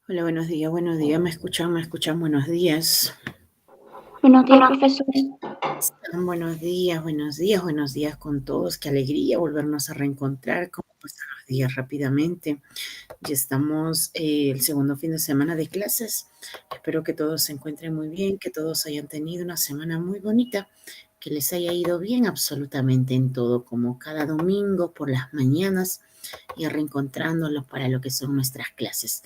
Hola, buenos días, me escuchan, buenos días. Buenos días, profesora. Buenos días con todos, qué alegría volvernos a reencontrar, cómo pasan los días rápidamente. Ya estamos el segundo fin de semana de clases. Espero que todos se encuentren muy bien, que todos hayan tenido una semana muy bonita, que les haya ido bien absolutamente en todo, como cada domingo por las mañanas y reencontrándolos para lo que son nuestras clases.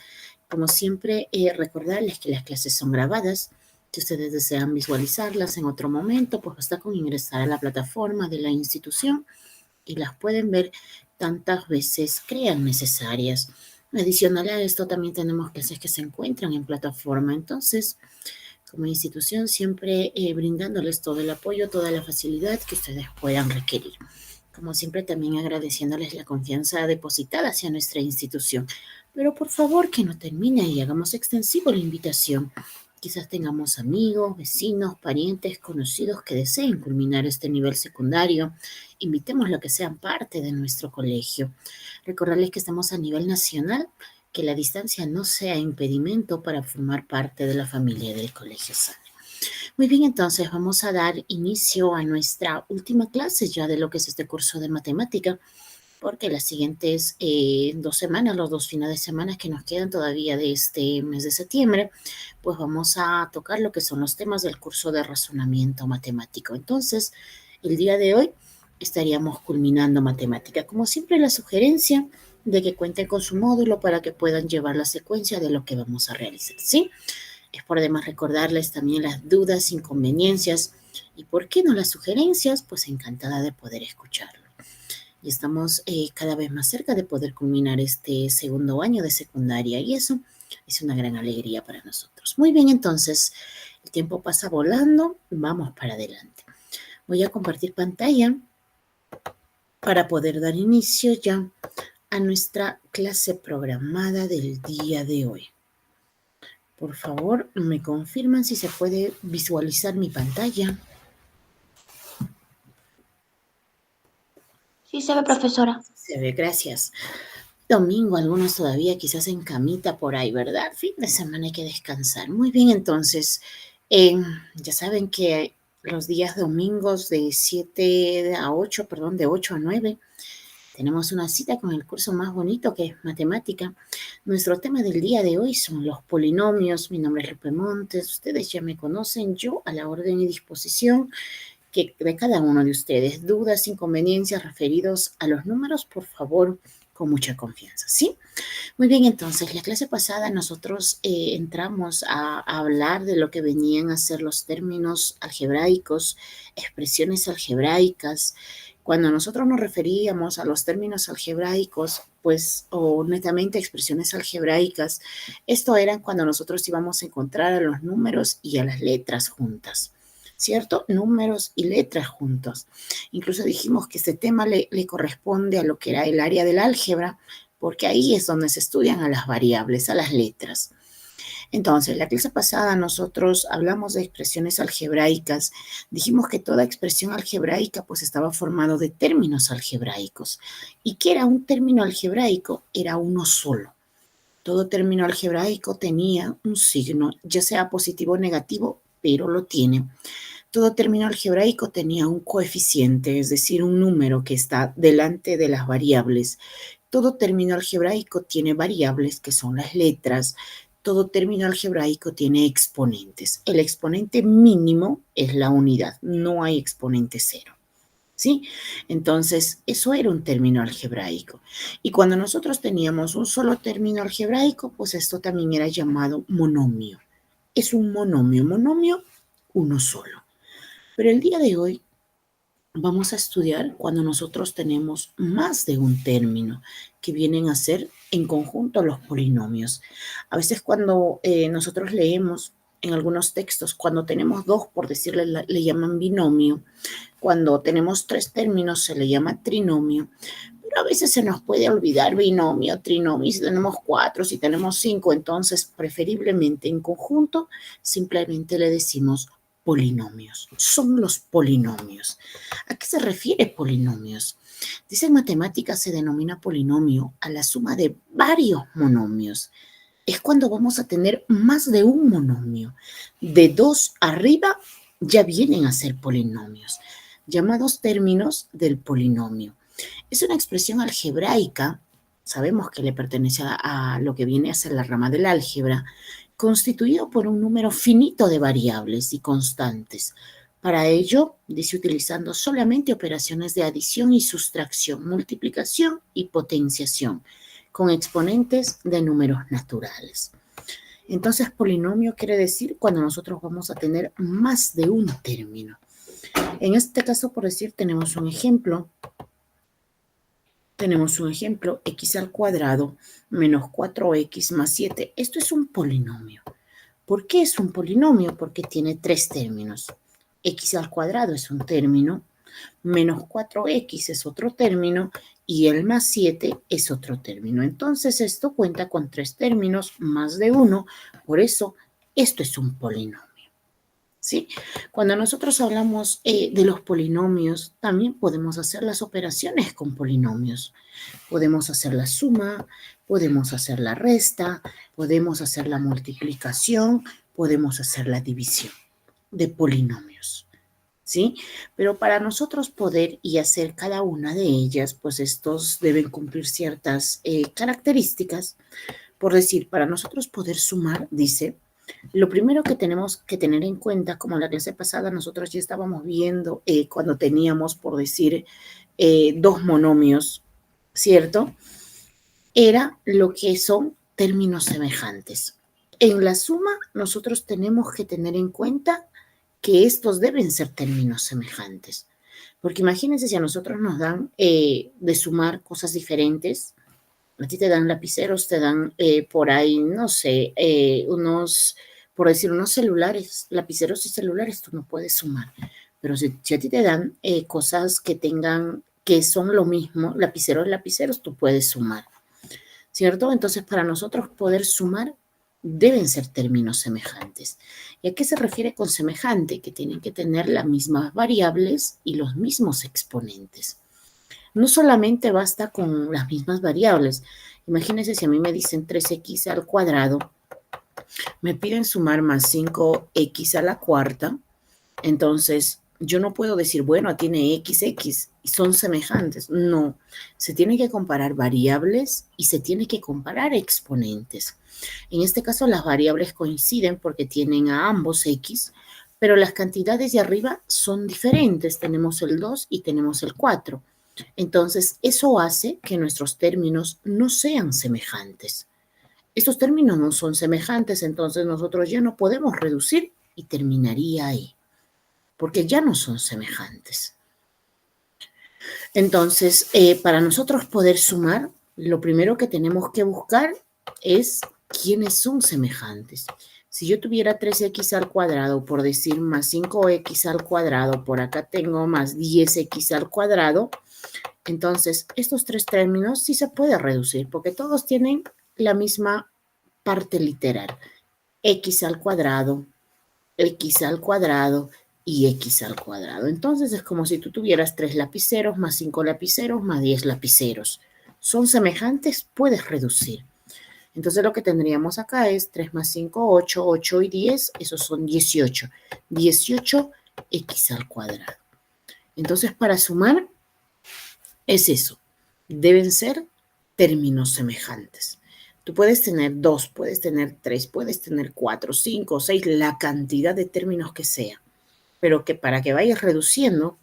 Como siempre, recordarles que las clases son grabadas. Si ustedes desean visualizarlas en otro momento, pues basta con ingresar a la plataforma de la institución y las pueden ver tantas veces crean necesarias. Adicional a esto, también tenemos clases que se encuentran en plataforma. Entonces, como institución, siempre brindándoles todo el apoyo, toda la facilidad que ustedes puedan requerir. Como siempre, también agradeciéndoles la confianza depositada hacia nuestra institución. Pero por favor, que no termine y hagamos extensivo la invitación. Quizás tengamos amigos, vecinos, parientes, conocidos que deseen culminar este nivel secundario. Invitémoslos a que sean parte de nuestro colegio. Recordarles que estamos a nivel nacional, que la distancia no sea impedimento para formar parte de la familia del Colegio SANE. Muy bien, entonces vamos a dar inicio a nuestra última clase ya de lo que es este curso de matemática, porque las siguientes 2 semanas, los 2 fines de semana que nos quedan todavía de este mes de septiembre, pues vamos a tocar lo que son los temas del curso de razonamiento matemático. Entonces, el día de hoy estaríamos culminando matemática. Como siempre, la sugerencia de que cuenten con su módulo para que puedan llevar la secuencia de lo que vamos a realizar, ¿sí? Es por demás recordarles también las dudas, inconveniencias y, ¿por qué no las sugerencias? Pues encantada de poder escucharlo. Y estamos cada vez más cerca de poder culminar este segundo año de secundaria y eso es una gran alegría para nosotros. Muy bien, entonces, el tiempo pasa volando, vamos para adelante. Voy a compartir pantalla para poder dar inicio ya a nuestra clase programada del día de hoy. Por favor, me confirman si se puede visualizar mi pantalla. Sí se ve, profesora. Se ve, gracias. Domingo, algunos todavía quizás en camita por ahí, ¿verdad? Fin de semana hay que descansar. Muy bien, entonces, eh, ya saben que los días domingos de 7 a 8, perdón, de 8 a 9, tenemos una cita con el curso más bonito que es matemática. Nuestro tema del día de hoy son los polinomios. Mi nombre es Lupe Montes, ustedes ya me conocen, yo a la orden y disposición que de cada uno de ustedes. Dudas, inconveniencias referidos a los números, por favor, con mucha confianza, ¿sí? Muy bien, entonces, la clase pasada nosotros entramos a hablar de lo que venían a ser los términos algebraicos, expresiones algebraicas. Cuando nosotros nos referíamos a los términos algebraicos, pues, o netamente expresiones algebraicas, esto eran cuando nosotros íbamos a encontrar a los números y a las letras juntas. ¿Cierto? Números y letras juntos. Incluso dijimos que este tema le corresponde a lo que era el área del álgebra, porque ahí es donde se estudian a las variables, a las letras. Entonces, la clase pasada nosotros hablamos de expresiones algebraicas. Dijimos que toda expresión algebraica pues estaba formado de términos algebraicos. ¿Y qué era un término algebraico? Era uno solo. Todo término algebraico tenía un signo, ya sea positivo o negativo, pero lo tiene. Todo término algebraico tenía un coeficiente, es decir, un número que está delante de las variables. Todo término algebraico tiene variables que son las letras. Todo término algebraico tiene exponentes. El exponente mínimo es la unidad, no hay exponente cero. ¿Sí? Entonces, eso era un término algebraico. Y cuando nosotros teníamos un solo término algebraico, pues esto también era llamado monomio. Es un monomio, monomio uno solo. Pero el día de hoy vamos a estudiar cuando nosotros tenemos más de un término, que vienen a ser en conjunto los polinomios. A veces cuando nosotros leemos en algunos textos, cuando tenemos dos, por decirle, le llaman binomio. Cuando tenemos tres términos se le llama trinomio. Pero a veces se nos puede olvidar binomio, trinomio, si tenemos cuatro, si tenemos cinco, entonces preferiblemente en conjunto simplemente le decimos polinomios. Son los polinomios. ¿A qué se refiere polinomios? Dice en matemáticas se denomina polinomio a la suma de varios monomios. es cuando vamos a tener más de un monomio. De 2 arriba ya vienen a ser polinomios, llamados términos del polinomio. Es una expresión algebraica, sabemos que le pertenece a lo que viene a ser la rama del álgebra, constituido por un número finito de variables y constantes. Para ello, dice utilizando solamente operaciones de adición y sustracción, multiplicación y potenciación, con exponentes de números naturales. Entonces, polinomio quiere decir cuando nosotros vamos a tener más de un término. En este caso, por decir, tenemos un ejemplo, x al cuadrado menos 4x más 7. Esto es un polinomio. ¿Por qué es un polinomio? Porque tiene 3 términos. X al cuadrado es un término, menos 4x es otro término y el más 7 es otro término. Entonces esto cuenta con 3 términos, más de 1, por eso esto es un polinomio. ¿Sí? Cuando nosotros hablamos de los polinomios, también podemos hacer las operaciones con polinomios. Podemos hacer la suma, podemos hacer la resta, podemos hacer la multiplicación, podemos hacer la división de polinomios. ¿Sí? Pero para nosotros poder y hacer cada una de ellas, pues estos deben cumplir ciertas características. Por decir, para nosotros poder sumar, dice, lo primero que tenemos que tener en cuenta, como en la clase pasada nosotros ya estábamos viendo cuando teníamos, por decir, 2 monomios, ¿cierto? Era lo que son términos semejantes. En la suma, nosotros tenemos que tener en cuenta que estos deben ser términos semejantes. Porque imagínense si a nosotros nos dan de sumar cosas diferentes, a ti te dan lapiceros, te dan por ahí, no sé, por decir, unos celulares, lapiceros y celulares, tú no puedes sumar. Pero si a ti te dan cosas que son lo mismo, lapiceros, tú puedes sumar. ¿Cierto? Entonces, para nosotros poder sumar, deben ser términos semejantes. ¿Y a qué se refiere con semejante? Que tienen que tener las mismas variables y los mismos exponentes. No solamente basta con las mismas variables. Imagínense si a mí me dicen 3x al cuadrado, me piden sumar más 5x a la cuarta, entonces yo no puedo decir, bueno, tiene x y son semejantes. No, se tiene que comparar variables y se tiene que comparar exponentes. En este caso las variables coinciden porque tienen a ambos x, pero las cantidades de arriba son diferentes. Tenemos el 2 y tenemos el 4. Entonces, eso hace que nuestros términos no sean semejantes. Estos términos no son semejantes, entonces nosotros ya no podemos reducir y terminaría ahí, porque ya no son semejantes. Entonces, para nosotros poder sumar, lo primero que tenemos que buscar es quiénes son semejantes. Si yo tuviera 3x al cuadrado, por decir más 5x al cuadrado, por acá tengo más 10x al cuadrado, entonces estos 3 términos sí se puede reducir porque todos tienen la misma parte literal. X al cuadrado y x al cuadrado. Entonces es como si tú tuvieras 3 lapiceros más 5 lapiceros más 10 lapiceros. Son semejantes, puedes reducir. Entonces lo que tendríamos acá es 3 más 5, 8, 8 y 10, esos son 18. 18x al cuadrado. Entonces para sumar es eso. Deben ser términos semejantes. Tú puedes tener 2, puedes tener 3, puedes tener 4, 5, 6, la cantidad de términos que sea. Pero que para que vayas reduciendo,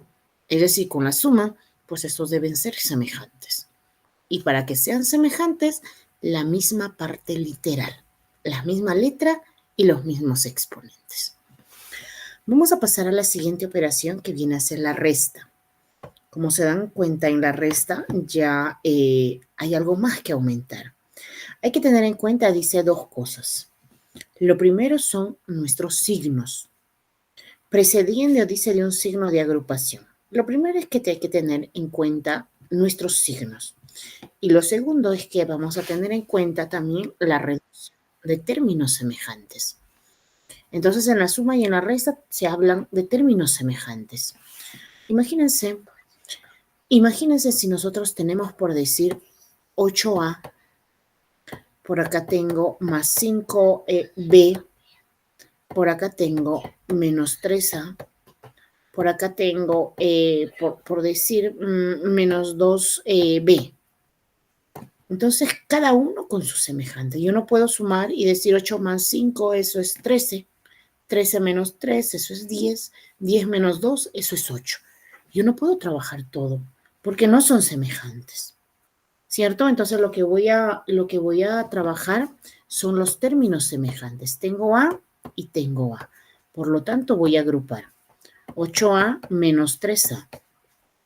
es decir, con la suma, pues estos deben ser semejantes. Y para que sean semejantes, la misma parte literal, la misma letra y los mismos exponentes. Vamos a pasar a la siguiente operación que viene a ser la resta. Como se dan cuenta, en la resta ya hay algo más que aumentar. Hay que tener en cuenta, dice, 2 cosas. Lo primero son nuestros signos. Precediendo, dice, de un signo de agrupación. Lo primero es que hay que tener en cuenta nuestros signos. Y lo segundo es que vamos a tener en cuenta también la reducción de términos semejantes. Entonces, en la suma y en la resta se hablan de términos semejantes. Imagínense si nosotros tenemos, por decir, 8a por acá tengo más 5b, por acá tengo menos 3a, por acá tengo, por decir, menos 2b. Entonces, cada uno con su semejante. Yo no puedo sumar y decir 8 más 5, eso es 13. 13 menos 3, eso es 10. 10 menos 2, eso es 8. Yo no puedo trabajar todo porque no son semejantes, ¿cierto? Entonces, lo que voy a trabajar son los términos semejantes. Tengo A y tengo A. Por lo tanto, voy a agrupar 8A menos 3A.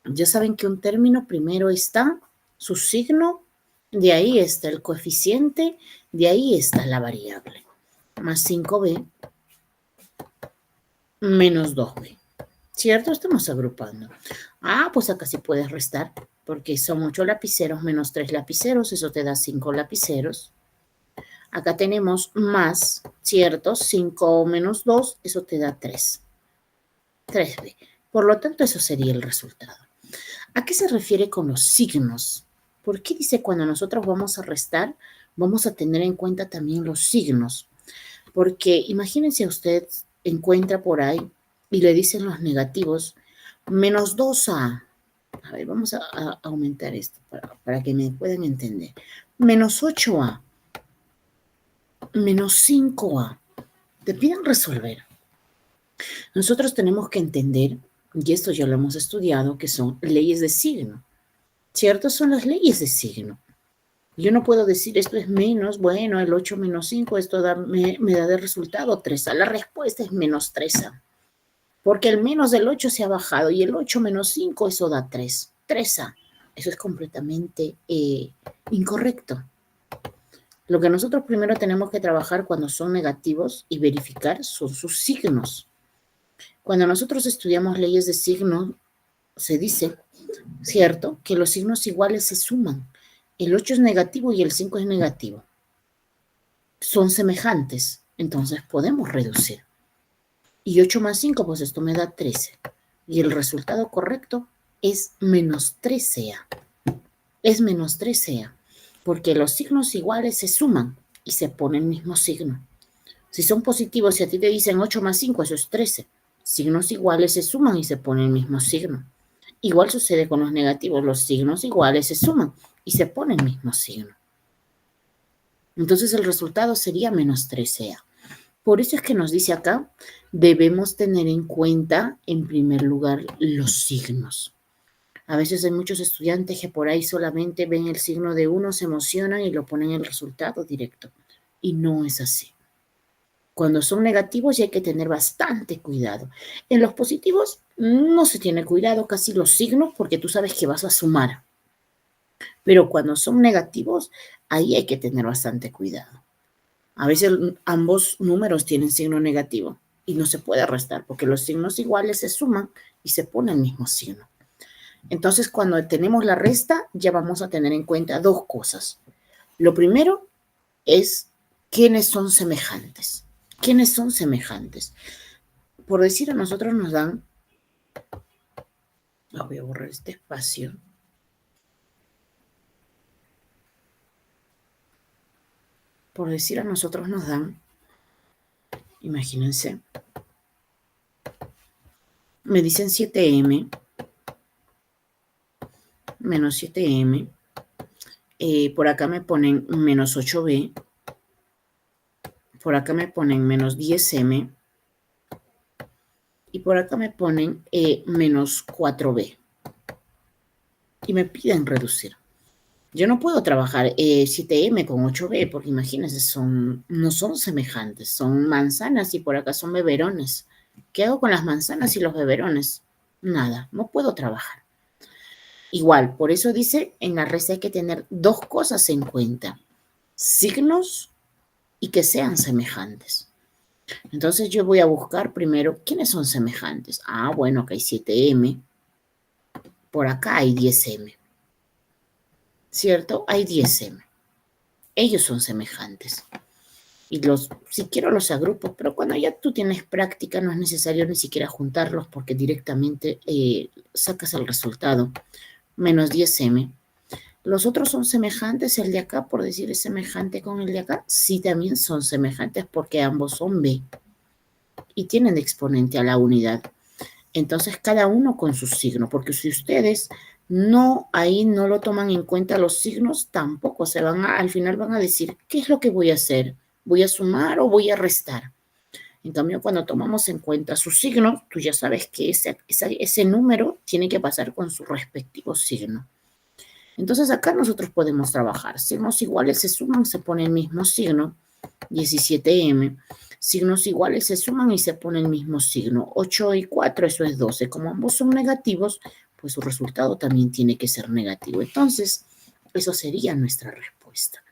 Ya saben que un término primero está su signo, de ahí está el coeficiente, de ahí está la variable. Más 5b menos 2b. ¿Cierto? Estamos agrupando. Ah, pues acá sí puedes restar, porque son 8 lapiceros menos 3 lapiceros, eso te da 5 lapiceros. Acá tenemos más, ¿cierto? 5 menos 2, eso te da 3. 3b. Por lo tanto, eso sería el resultado. ¿A qué se refiere con los signos? ¿Por qué dice cuando nosotros vamos a restar, vamos a tener en cuenta también los signos? Porque imagínense usted encuentra por ahí y le dicen los negativos, menos 2a. A ver, vamos a aumentar esto para que me puedan entender. Menos 8a, menos 5a. Te piden resolver. Nosotros tenemos que entender, y esto ya lo hemos estudiado, que son leyes de signo. ¿Cierto? Son las leyes de signo. Yo no puedo decir esto es menos, bueno, el 8 menos 5, esto me da de resultado 3a. La respuesta es menos 3a. Porque el menos del 8 se ha bajado y el 8 menos 5, eso da 3. 3a. Eso es completamente incorrecto. Lo que nosotros primero tenemos que trabajar cuando son negativos y verificar son sus signos. Cuando nosotros estudiamos leyes de signo, se dice, ¿cierto?, que los signos iguales se suman. El 8 es negativo y el 5 es negativo. Son semejantes, entonces podemos reducir. Y 8 más 5, pues esto me da 13. Y el resultado correcto es menos 13a. Es menos 13a, porque los signos iguales se suman y se pone el mismo signo. Si son positivos, si a ti te dicen 8 más 5, eso es 13. Signos iguales se suman y se pone el mismo signo. Igual sucede con los negativos, los signos iguales se suman y se pone el mismo signo. Entonces el resultado sería menos 13a. Por eso es que nos dice acá, debemos tener en cuenta, en primer lugar, los signos. A veces hay muchos estudiantes que por ahí solamente ven el signo de uno, se emocionan y lo ponen en el resultado directo. Y no es así. Cuando son negativos ya hay que tener bastante cuidado. En los positivos no se tiene cuidado casi los signos porque tú sabes que vas a sumar. Pero cuando son negativos, ahí hay que tener bastante cuidado. A veces ambos números tienen signo negativo y no se puede restar porque los signos iguales se suman y se pone el mismo signo. Entonces, cuando tenemos la resta, ya vamos a tener en cuenta dos cosas. Lo primero es quiénes son semejantes. ¿Quiénes son semejantes? Por decir, a nosotros nos dan, voy a borrar este espacio. Por decir, a nosotros nos dan, imagínense, me dicen 7m menos 7m, por acá me ponen menos 8b, por acá me ponen menos 10m y por acá me ponen menos 4b y me piden reducir. Yo no puedo trabajar 7m con 8b porque imagínense, no son semejantes, son manzanas y por acá son beberones. ¿Qué hago con las manzanas y los beberones? Nada, no puedo trabajar. Igual, por eso dice, en la resta hay que tener dos cosas en cuenta, signos y que sean semejantes. Entonces yo voy a buscar primero, ¿quiénes son semejantes? Ah, bueno, acá hay 7m, por acá hay 10m, ¿cierto? Hay 10m. Ellos son semejantes. Y si quiero los agrupo, pero cuando ya tú tienes práctica no es necesario ni siquiera juntarlos porque directamente sacas el resultado. Menos 10m. ¿Los otros son semejantes? ¿El de acá, por decir, es semejante con el de acá? Sí, también son semejantes porque ambos son B y tienen de exponente a la unidad. Entonces, cada uno con su signo, porque si ustedes ahí no lo toman en cuenta los signos, tampoco al final van a decir, ¿qué es lo que voy a hacer? ¿Voy a sumar o voy a restar? En cambio, cuando tomamos en cuenta su signo, tú ya sabes que ese número tiene que pasar con su respectivo signo. Entonces, acá nosotros podemos trabajar. Signos iguales se suman, se pone el mismo signo, 17M. Signos iguales se suman y se pone el mismo signo. 8 y 4, eso es 12. Como ambos son negativos, pues su resultado también tiene que ser negativo. Entonces, eso sería nuestra respuesta.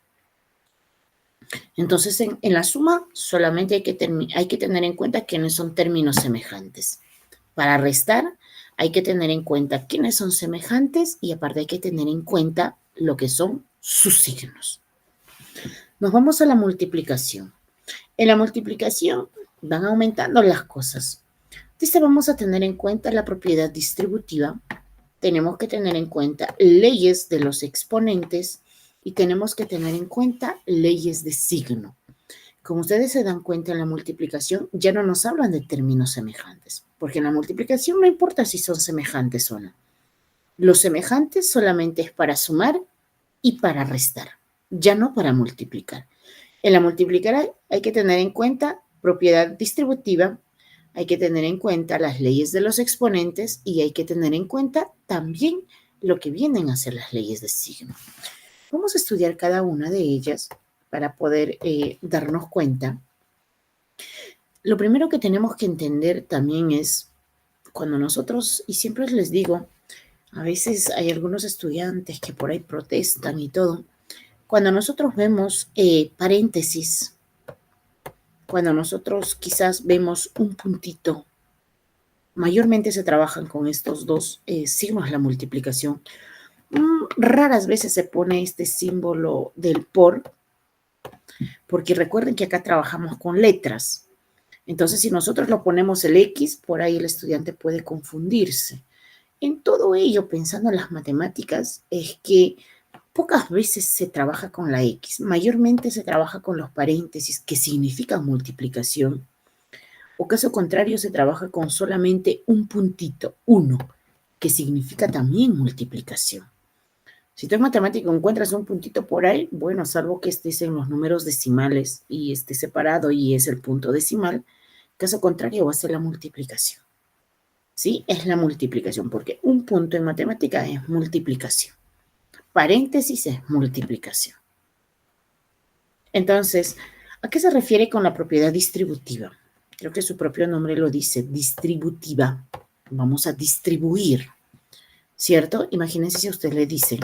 Entonces, en la suma solamente hay que tener en cuenta quiénes son términos semejantes. Para restar, hay que tener en cuenta quiénes son semejantes y aparte hay que tener en cuenta lo que son sus signos. Nos vamos a la multiplicación. En la multiplicación van aumentando las cosas. Entonces vamos a tener en cuenta la propiedad distributiva, tenemos que tener en cuenta leyes de los exponentes y tenemos que tener en cuenta leyes de signo. Como ustedes se dan cuenta en la multiplicación, ya no nos hablan de términos semejantes, porque en la multiplicación no importa si son semejantes o no. Los semejantes solamente es para sumar y para restar, ya no para multiplicar. En la multiplicar hay que tener en cuenta propiedad distributiva, hay que tener en cuenta las leyes de los exponentes y hay que tener en cuenta también lo que vienen a ser las leyes de signo. Vamos a estudiar cada una de ellas para poder darnos cuenta. Lo primero que tenemos que entender también es cuando nosotros, y siempre les digo, a veces hay algunos estudiantes que por ahí protestan y todo, cuando nosotros vemos paréntesis, cuando nosotros quizás vemos un puntito, mayormente se trabajan con estos dos signos, la multiplicación. Raras veces se pone este símbolo del por, porque recuerden que acá trabajamos con letras. Entonces, si nosotros lo ponemos el X, por ahí el estudiante puede confundirse. En todo ello, pensando en las matemáticas, es que pocas veces se trabaja con la X, mayormente se trabaja con los paréntesis que significan multiplicación, o caso contrario se trabaja con solamente un puntito, 1, que significa también multiplicación. Si tú en matemática encuentras un puntito por ahí, bueno, salvo que estés en los números decimales y esté separado y es el punto decimal, caso contrario va a ser la multiplicación. ¿Sí? Es la multiplicación, porque un punto en matemática es multiplicación. Paréntesis es multiplicación. Entonces, ¿a qué se refiere con la propiedad distributiva? Creo que su propio nombre lo dice, distributiva. Vamos a distribuir, ¿cierto? Imagínense si a usted le dice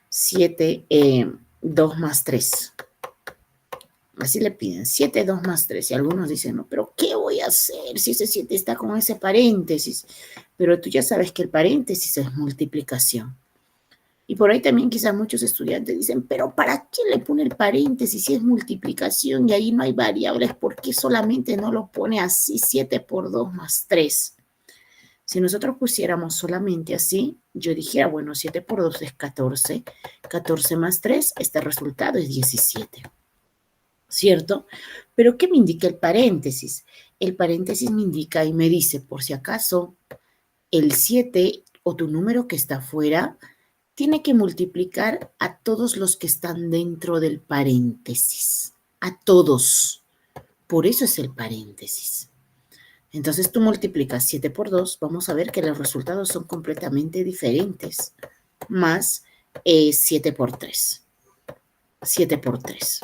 7, 2 más 3. Así le piden, 7, 2 más 3. Y algunos dicen, no, pero ¿qué voy a hacer si ese 7 está con ese paréntesis? Pero tú ya sabes que el paréntesis es multiplicación. Y por ahí también quizás muchos estudiantes dicen, pero ¿para qué le pone el paréntesis si es multiplicación y ahí no hay variables? ¿Por qué solamente no lo pone así, 7 por 2 más 3? Si nosotros pusiéramos solamente así, yo dijera, bueno, 7 por 2 es 14, 14 más 3, este resultado es 17, ¿cierto? Pero ¿qué me indica el paréntesis? El paréntesis me indica y me dice, por si acaso, el 7 o tu número que está afuera tiene que multiplicar a todos los que están dentro del paréntesis, a todos. Por eso es el paréntesis. Entonces tú multiplicas 7 por 2, vamos a ver que los resultados son completamente diferentes, más 7 por 3. 7 por 3.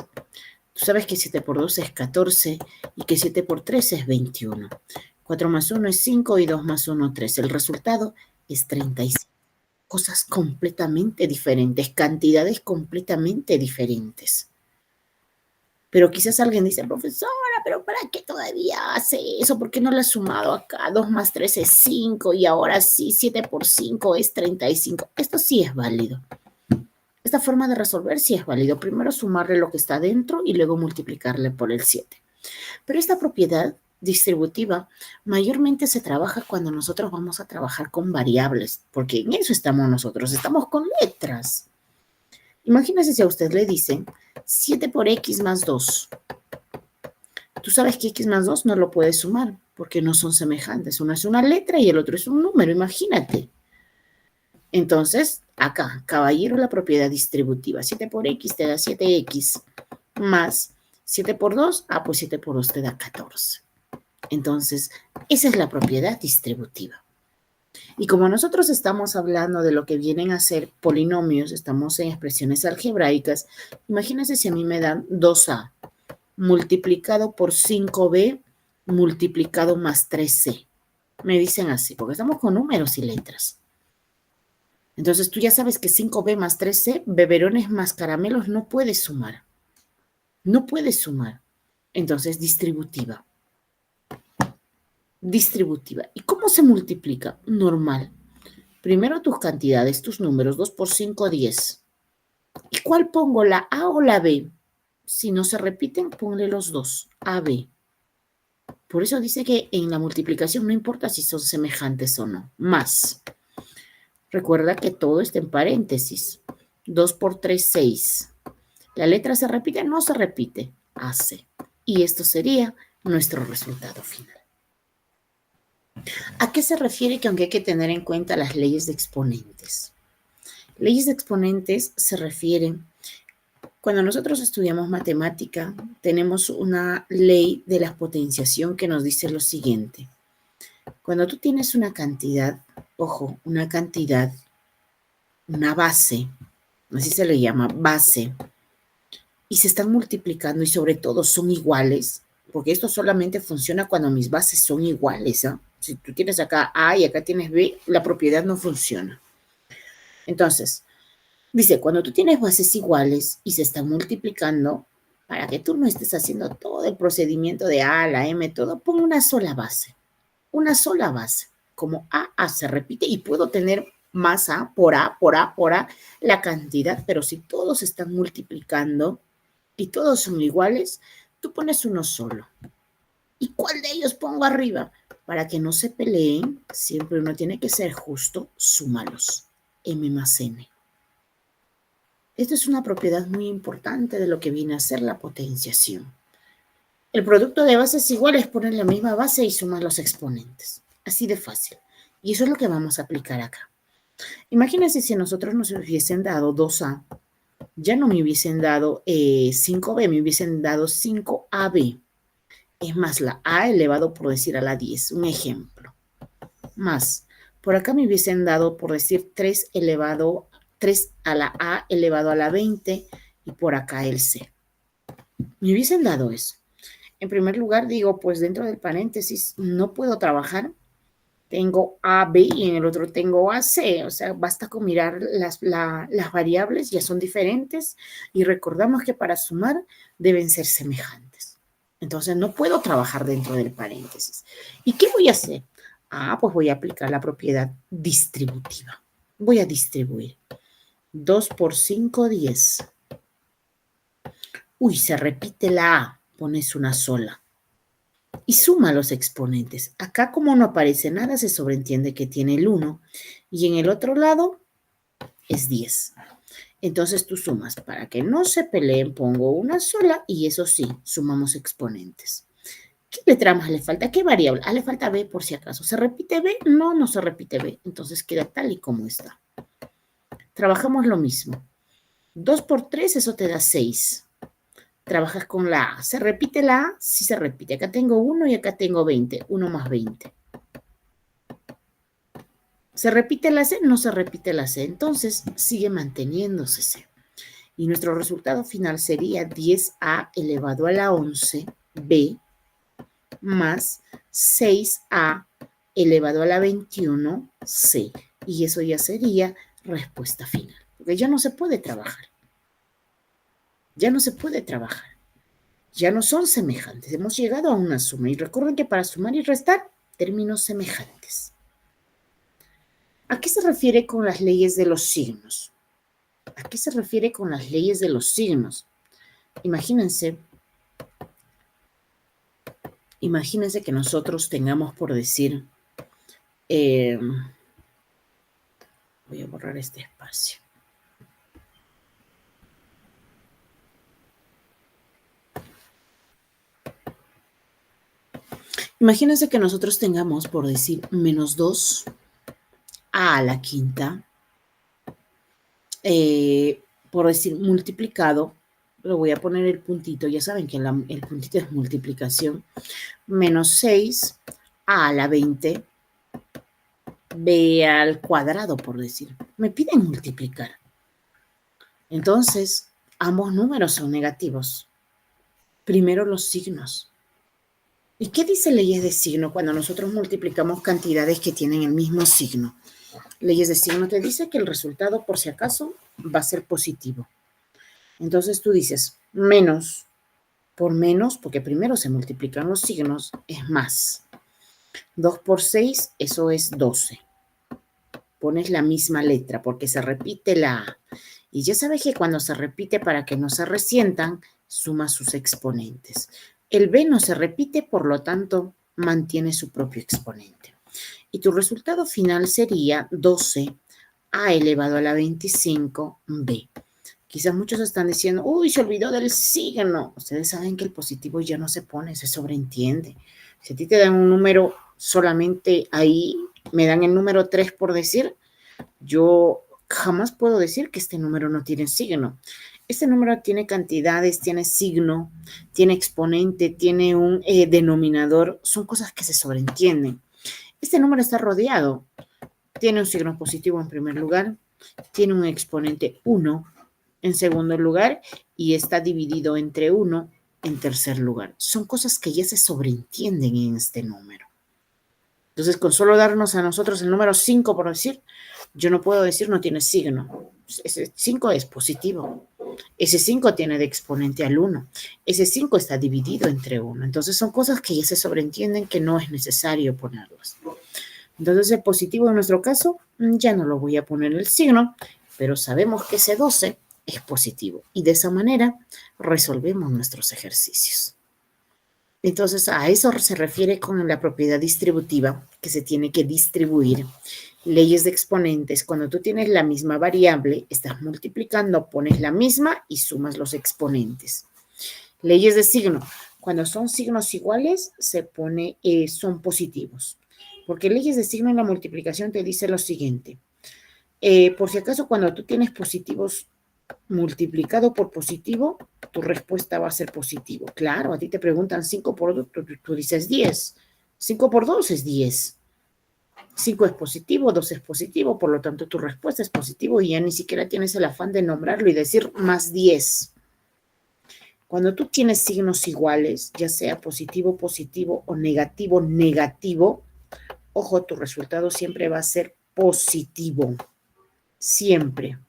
Tú sabes que 7 por 2 es 14 y que 7 por 3 es 21. 4 más 1 es 5 y 2 más 1, 3. El resultado es 35. Cosas completamente diferentes, cantidades completamente diferentes. Pero quizás alguien dice, profesora, ¿pero para qué todavía hace eso? ¿Por qué no lo ha sumado acá? 2 más 3 es 5 y ahora sí, 7 por 5 es 35. Esto sí es válido. Esta forma de resolver sí es válido. Primero sumarle lo que está dentro y luego multiplicarle por el 7. Pero esta propiedad distributiva mayormente se trabaja cuando nosotros vamos a trabajar con variables, porque en eso estamos nosotros, estamos con letras. Imagínese si a usted le dicen 7 por x más 2. Tú sabes que x más 2 no lo puedes sumar porque no son semejantes. Uno es una letra y el otro es un número, imagínate. Entonces, acá, caballero, la propiedad distributiva. 7 por x te da 7x más 7 por 2. Pues 7 por 2 te da 14. Entonces, esa es la propiedad distributiva. Y como nosotros estamos hablando de lo que vienen a ser polinomios, estamos en expresiones algebraicas, imagínense si a mí me dan 2a multiplicado por 5b multiplicado más 3c. Me dicen así, porque estamos con números y letras. Entonces tú ya sabes que 5b más 3c, beberones más caramelos, no puedes sumar. No puedes sumar. Entonces, distributiva. Distributiva. ¿Y cómo se multiplica? Normal. Primero tus cantidades, tus números, 2 por 5, 10. ¿Y cuál pongo, la A o la B? Si no se repiten, ponle los dos, A, B. Por eso dice que en la multiplicación no importa si son semejantes o no. Más. Recuerda que todo está en paréntesis. 2 por 3, 6. ¿La letra se repite? No se repite. AC. Y esto sería nuestro resultado final. ¿A qué se refiere que aunque hay que tener en cuenta las leyes de exponentes? Leyes de exponentes se refieren, cuando nosotros estudiamos matemática, tenemos una ley de la potenciación que nos dice lo siguiente. Cuando tú tienes una cantidad, ojo, una cantidad, una base, así se le llama, base, y se están multiplicando y sobre todo son iguales, porque esto solamente funciona cuando mis bases son iguales, ¿eh? Si tú tienes acá A y acá tienes B, la propiedad no funciona. Entonces, dice, cuando tú tienes bases iguales y se están multiplicando, para que tú no estés haciendo todo el procedimiento de A, la M, todo, pon una sola base. Una sola base. Como A se repite y puedo tener más A por A, por A, por A, la cantidad, pero si todos están multiplicando y todos son iguales, tú pones uno solo. ¿Y cuál de ellos pongo arriba? Para que no se peleen, siempre uno tiene que ser justo, súmalos. M más N. Esto es una propiedad muy importante de lo que viene a ser la potenciación. El producto de bases iguales es poner la misma base y sumar los exponentes. Así de fácil. Y eso es lo que vamos a aplicar acá. Imagínense si a nosotros nos hubiesen dado 2a, ya no me hubiesen dado 5b, me hubiesen dado 5ab. Es más, la a elevado por decir a la 10, un ejemplo. Más, por acá me hubiesen dado por decir 3 a la a elevado a la 20 y por acá el c. Me hubiesen dado eso. En primer lugar, digo, pues dentro del paréntesis no puedo trabajar. Tengo A, B y en el otro tengo A, C. O sea, basta con mirar las variables, ya son diferentes. Y recordamos que para sumar deben ser semejantes. Entonces, no puedo trabajar dentro del paréntesis. ¿Y qué voy a hacer? Pues voy a aplicar la propiedad distributiva. Voy a distribuir. 2 por 5, 10. Uy, se repite la A. Pones una sola. Y suma los exponentes. Acá como no aparece nada, se sobreentiende que tiene el 1. Y en el otro lado es 10. Entonces tú sumas. Para que no se peleen, pongo una sola y eso sí, sumamos exponentes. ¿Qué letra más le falta? ¿Qué variable? Le falta B por si acaso. ¿Se repite B? No, no se repite B. Entonces queda tal y como está. Trabajamos lo mismo. 2 por 3, eso te da 6. Trabajas con la A. ¿Se repite la A? Sí se repite. Acá tengo 1 y acá tengo 20. 1 más 20. ¿Se repite la C? No se repite la C. Entonces, sigue manteniéndose C. Y nuestro resultado final sería 10A elevado a la 11B más 6A elevado a la 21C. Y eso ya sería respuesta final. Porque ya no se puede trabajar. Ya no se puede trabajar. Ya no son semejantes. Hemos llegado a una suma. Y recuerden que para sumar y restar, términos semejantes. ¿A qué se refiere con las leyes de los signos? ¿A qué se refiere con las leyes de los signos? Imagínense que nosotros tengamos por decir, voy a borrar este espacio. Imagínense que nosotros tengamos, por decir, menos 2 a la quinta, por decir, multiplicado, lo voy a poner el puntito, ya saben que el puntito es multiplicación, menos 6 a la 20 b al cuadrado, por decir. Me piden multiplicar. Entonces, ambos números son negativos. Primero los signos. ¿Y qué dice leyes de signo cuando nosotros multiplicamos cantidades que tienen el mismo signo? Leyes de signo te dice que el resultado, por si acaso, va a ser positivo. Entonces tú dices menos por menos, porque primero se multiplican los signos, es más. 2 por 6, eso es 12. Pones la misma letra porque se repite la A. Y ya sabes que cuando se repite, para que no se resientan, suma sus exponentes. El B no se repite, por lo tanto, mantiene su propio exponente. Y tu resultado final sería 12 a elevado a la 25b. Quizás muchos están diciendo, uy, se olvidó del signo. Ustedes saben que el positivo ya no se pone, se sobreentiende. Si a ti te dan un número solamente ahí, me dan el número 3 por decir, yo jamás puedo decir que este número no tiene signo. Este número tiene cantidades, tiene signo, tiene exponente, tiene un denominador. Son cosas que se sobreentienden. Este número está rodeado. Tiene un signo positivo en primer lugar, tiene un exponente 1 en segundo lugar y está dividido entre 1 en tercer lugar. Son cosas que ya se sobreentienden en este número. Entonces, con solo darnos a nosotros el número 5, por decir, yo no puedo decir no tiene signo. Ese 5 es positivo. Ese 5 tiene de exponente al 1. Ese 5 está dividido entre 1. Entonces, son cosas que ya se sobreentienden que no es necesario ponerlas. Entonces, el positivo en nuestro caso, ya no lo voy a poner el signo, pero sabemos que ese 12 es positivo. Y de esa manera resolvemos nuestros ejercicios. Entonces, a eso se refiere con la propiedad distributiva, que se tiene que distribuir. Leyes de exponentes, cuando tú tienes la misma variable, estás multiplicando, pones la misma y sumas los exponentes. Leyes de signo, cuando son signos iguales, se pone, son positivos. Porque leyes de signo en la multiplicación te dice lo siguiente. Por si acaso, cuando tú tienes positivos multiplicado por positivo, tu respuesta va a ser positivo. Claro, a ti te preguntan 5 por 2, tú dices 10. 5 por 2 es 10. 5 es positivo, 2 es positivo, por lo tanto tu respuesta es positivo y ya ni siquiera tienes el afán de nombrarlo y decir más 10. Cuando tú tienes signos iguales, ya sea positivo, positivo o negativo, negativo, ojo, tu resultado siempre va a ser positivo. Siempre.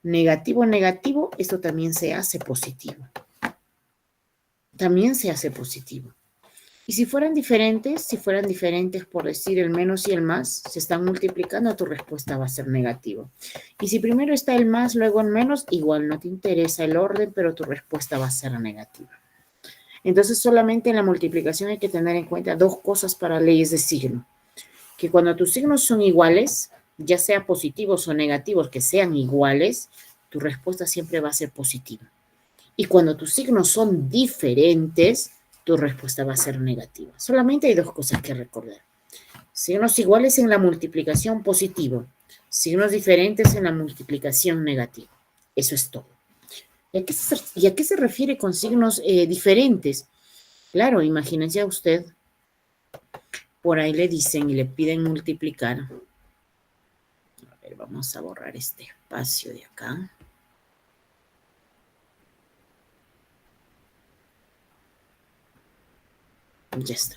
Negativo, negativo, esto también se hace positivo. También se hace positivo. Y si fueran diferentes por decir el menos y el más, se están multiplicando, tu respuesta va a ser negativa. Y si primero está el más, luego el menos, igual no te interesa el orden, pero tu respuesta va a ser negativa. Entonces, solamente en la multiplicación hay que tener en cuenta dos cosas para leyes de signo. Que cuando tus signos son iguales, ya sea positivos o negativos, que sean iguales, tu respuesta siempre va a ser positiva. Y cuando tus signos son diferentes, tu respuesta va a ser negativa. Solamente hay dos cosas que recordar. Signos iguales en la multiplicación positivo, signos diferentes en la multiplicación negativa. Eso es todo. ¿Y a qué se refiere con signos diferentes? Claro, imagínense a usted, por ahí le dicen y le piden multiplicar. A ver, vamos a borrar este espacio de acá. Ya está.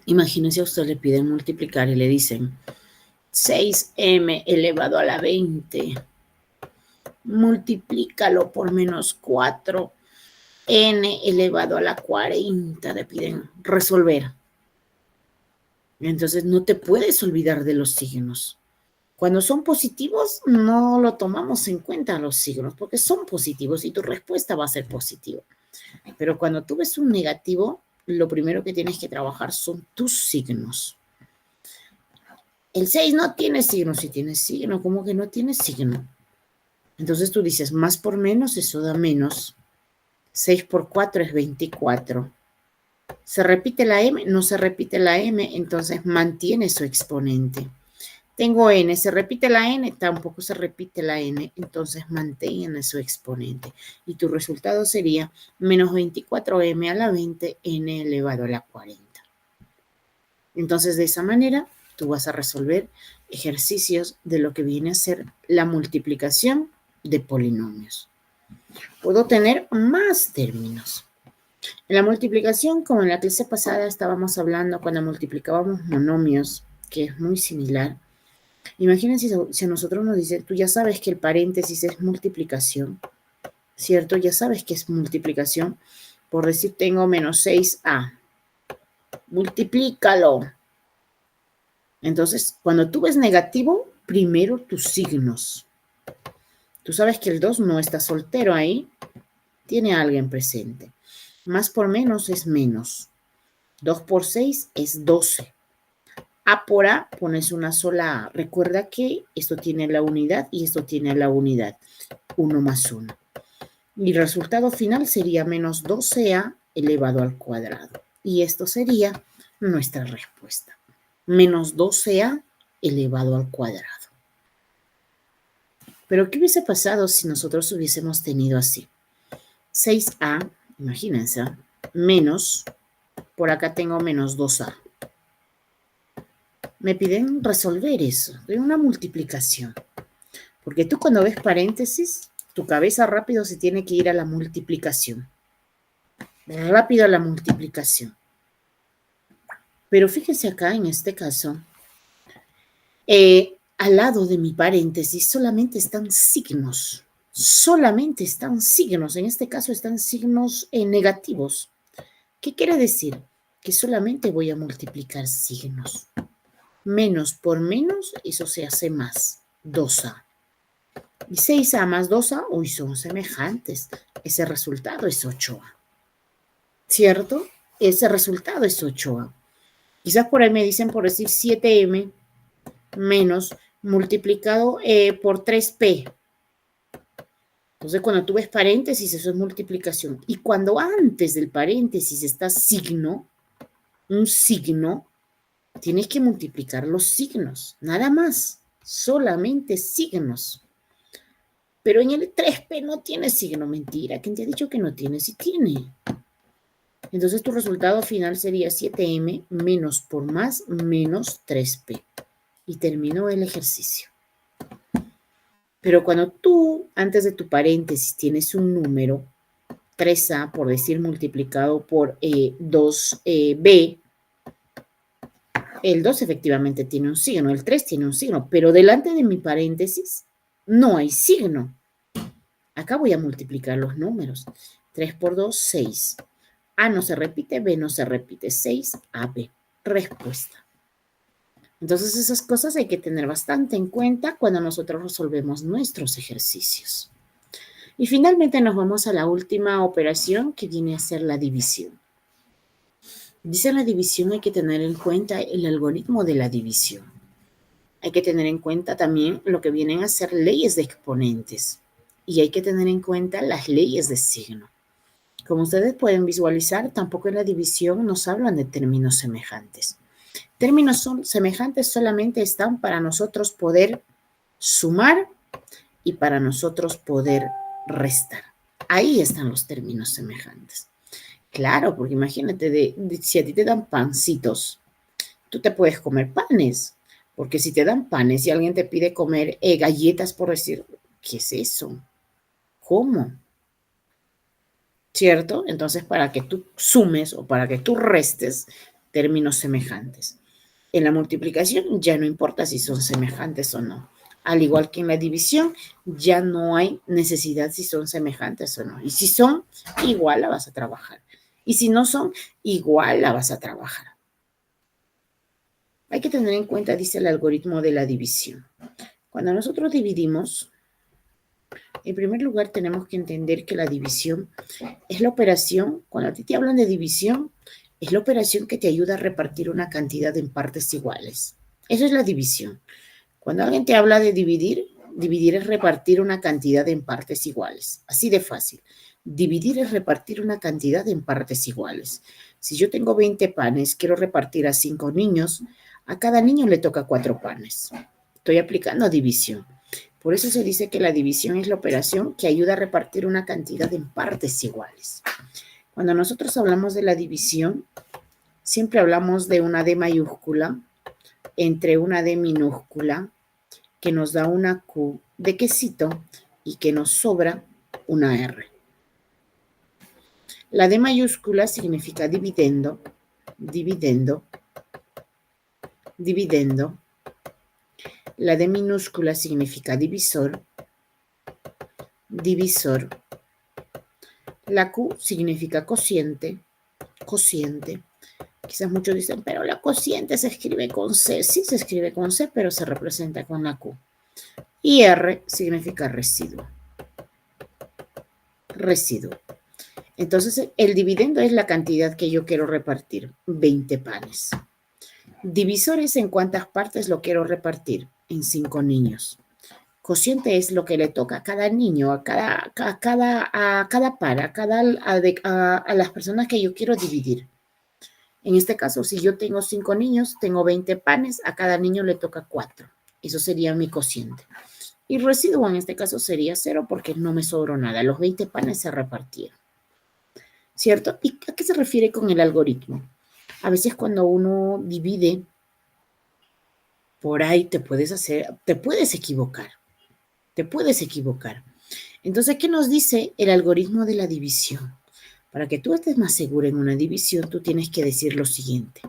Imagínense a usted le piden multiplicar y le dicen 6m elevado a la 20. Multiplícalo por menos 4. N elevado a la 40. Te piden resolver. Entonces no te puedes olvidar de los signos. Cuando son positivos, no lo tomamos en cuenta los signos, porque son positivos y tu respuesta va a ser positiva. Pero cuando tú ves un negativo, lo primero que tienes que trabajar son tus signos. El 6 no tiene signo. Si tiene signo, ¿cómo que no tiene signo? Entonces tú dices, más por menos, eso da menos. 6 por 4 es 24. ¿Se repite la m? No se repite la m, entonces mantiene su exponente. Tengo n, se repite la n, tampoco se repite la n, entonces mantiene su exponente. Y tu resultado sería menos 24m a la 20, n elevado a la 40. Entonces, de esa manera, tú vas a resolver ejercicios de lo que viene a ser la multiplicación de polinomios. Puedo tener más términos. En la multiplicación, como en la clase pasada estábamos hablando cuando multiplicábamos monomios, que es muy similar. Imagínense si a nosotros nos dicen, tú ya sabes que el paréntesis es multiplicación, ¿cierto? Ya sabes que es multiplicación. Por decir, tengo menos 6a. Multiplícalo. Entonces, cuando tú ves negativo, primero tus signos. Tú sabes que el 2 no está soltero ahí, tiene a alguien presente. Más por menos es menos. 2 por 6 es 12. A por A pones una sola A. Recuerda que esto tiene la unidad y esto tiene la unidad. 1 más 1. Y el resultado final sería menos 12A elevado al cuadrado. Y esto sería nuestra respuesta. Menos 12A elevado al cuadrado. Pero, ¿qué hubiese pasado si nosotros hubiésemos tenido así? 6A, imagínense, menos, por acá tengo menos 2A. Me piden resolver eso, de una multiplicación. Porque tú cuando ves paréntesis, tu cabeza rápido se tiene que ir a la multiplicación. Rápido a la multiplicación. Pero fíjense acá, en este caso, al lado de mi paréntesis solamente están signos. Solamente están signos. En este caso están signos negativos. ¿Qué quiere decir? Que solamente voy a multiplicar signos. Menos por menos, eso se hace más. 2A. Y 6A más 2A, uy, son semejantes. Ese resultado es 8A. ¿Cierto? Ese resultado es 8A. Quizás por ahí me dicen por decir 7M menos multiplicado por 3P. Entonces, cuando tú ves paréntesis, eso es multiplicación. Y cuando antes del paréntesis está signo, un signo, tienes que multiplicar los signos, nada más, solamente signos. Pero en el 3P no tiene signo, mentira. ¿Quién te ha dicho que no tiene? Sí tiene. Entonces, tu resultado final sería 7M menos por más menos 3P. Y terminó el ejercicio. Pero cuando tú, antes de tu paréntesis, tienes un número, 3A, por decir multiplicado por 2B, el 2 efectivamente tiene un signo, el 3 tiene un signo, pero delante de mi paréntesis no hay signo. Acá voy a multiplicar los números. 3 por 2, 6. A no se repite, B no se repite. 6AB. Respuesta. Entonces, esas cosas hay que tener bastante en cuenta cuando nosotros resolvemos nuestros ejercicios. Y finalmente nos vamos a la última operación, que viene a ser la división. Dice la división, hay que tener en cuenta el algoritmo de la división. Hay que tener en cuenta también lo que vienen a ser leyes de exponentes. Y hay que tener en cuenta las leyes de signo. Como ustedes pueden visualizar, tampoco en la división nos hablan de términos semejantes. Términos semejantes solamente están para nosotros poder sumar y para nosotros poder restar. Ahí están los términos semejantes. Claro, porque imagínate, si a ti te dan pancitos, tú te puedes comer panes, porque si te dan panes y alguien te pide comer galletas, por decir, ¿qué es eso? ¿Cómo? ¿Cierto? Entonces, para que tú sumes o para que tú restes términos semejantes. En la multiplicación ya no importa si son semejantes o no. Al igual que en la división, ya no hay necesidad si son semejantes o no. Y si son, igual la vas a trabajar. Y si no son, igual la vas a trabajar. Hay que tener en cuenta, dice el algoritmo de la división. Cuando nosotros dividimos, en primer lugar tenemos que entender que la división es la operación, cuando a ti te hablan de división, es la operación que te ayuda a repartir una cantidad en partes iguales. Eso es la división. Cuando alguien te habla de dividir, dividir es repartir una cantidad en partes iguales. Así de fácil. Dividir es repartir una cantidad en partes iguales. Si yo tengo 20 panes, quiero repartir a 5 niños, a cada niño le toca 4 panes. Estoy aplicando división. Por eso se dice que la división es la operación que ayuda a repartir una cantidad en partes iguales. Cuando nosotros hablamos de la división, siempre hablamos de una D mayúscula entre una D minúscula que nos da una Q de quesito y que nos sobra una R. La D mayúscula significa dividendo, dividendo, dividendo. La D minúscula significa divisor, divisor. La Q significa cociente, cociente. Quizás muchos dicen, pero la cociente se escribe con C. Sí, se escribe con C, pero se representa con la Q. Y R significa residuo. Residuo. Entonces, el dividendo es la cantidad que yo quiero repartir, 20 panes. Divisor es en cuántas partes lo quiero repartir, en 5 niños. Cociente es lo que le toca a cada niño, a cada par, a las personas que yo quiero dividir. En este caso, si yo tengo 5 niños, tengo 20 panes, a cada niño le toca 4. Eso sería mi cociente. Y residuo en este caso sería 0 porque no me sobró nada. Los 20 panes se repartieron. ¿Cierto? ¿Y a qué se refiere con el algoritmo? A veces cuando uno divide, por ahí te puedes equivocar. Te puedes equivocar. Entonces, ¿qué nos dice el algoritmo de la división? Para que tú estés más seguro en una división, tú tienes que decir lo siguiente,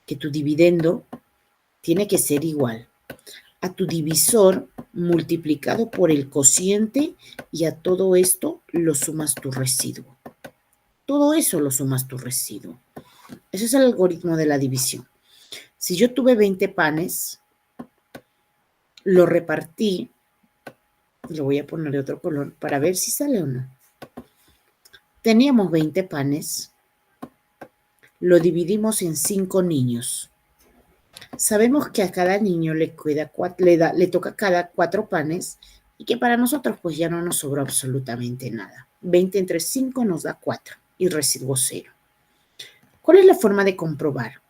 que tu dividendo tiene que ser igual a tu divisor multiplicado por el cociente y a todo esto lo sumas tu residuo. Todo eso lo sumas tu residuo. Ese es el algoritmo de la división. Si yo tuve 20 panes, lo repartí, lo voy a poner de otro color para ver si sale o no. Teníamos 20 panes, lo dividimos en 5 niños. Sabemos que a cada niño le toca cada 4 panes y que para nosotros pues ya no nos sobró absolutamente nada. 20 entre 5 nos da 4 y residuo 0. ¿Cuál es la forma de comprobar?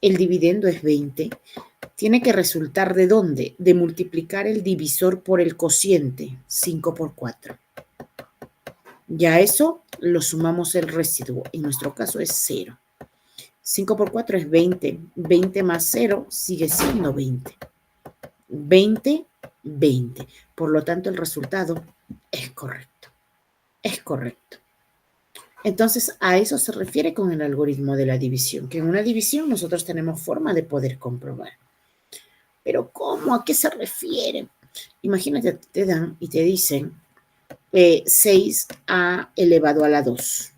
El dividendo es 20. Tiene que resultar ¿de dónde? De multiplicar el divisor por el cociente, 5 por 4. Ya eso lo sumamos el residuo. En nuestro caso es 0. 5 por 4 es 20. 20 más 0 sigue siendo 20. 20, 20. Por lo tanto, el resultado es correcto. Es correcto. Entonces, a eso se refiere con el algoritmo de la división, que en una división nosotros tenemos forma de poder comprobar. Pero ¿cómo? ¿A qué se refiere? Imagínate, te dan y te dicen 6a elevado a la 2.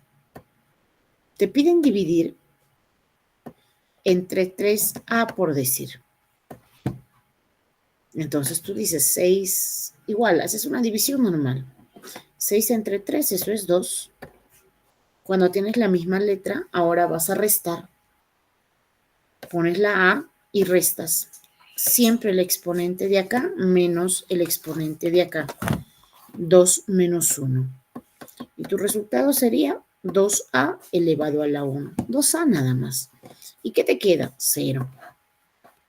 Te piden dividir entre 3a por decir. Entonces tú dices 6, igual, haces una división normal. 6 entre 3, eso es 2. Cuando tienes la misma letra, ahora vas a restar. Pones la A y restas. Siempre el exponente de acá menos el exponente de acá. 2 menos 1. Y tu resultado sería 2a elevado a la 1. 2a nada más. ¿Y qué te queda? 0.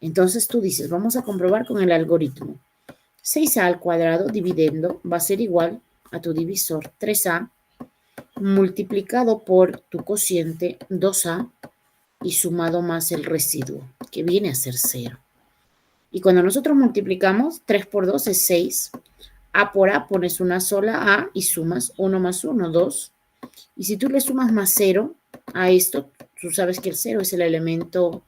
Entonces tú dices, vamos a comprobar con el algoritmo. 6a al cuadrado dividendo va a ser igual a tu divisor 3a multiplicado por tu cociente 2a y sumado más el residuo, que viene a ser 0. Y cuando nosotros multiplicamos, 3 por 2 es 6. A por A pones una sola A y sumas 1 más 1, 2. Y si tú le sumas más 0 a esto, tú sabes que el 0 es el elemento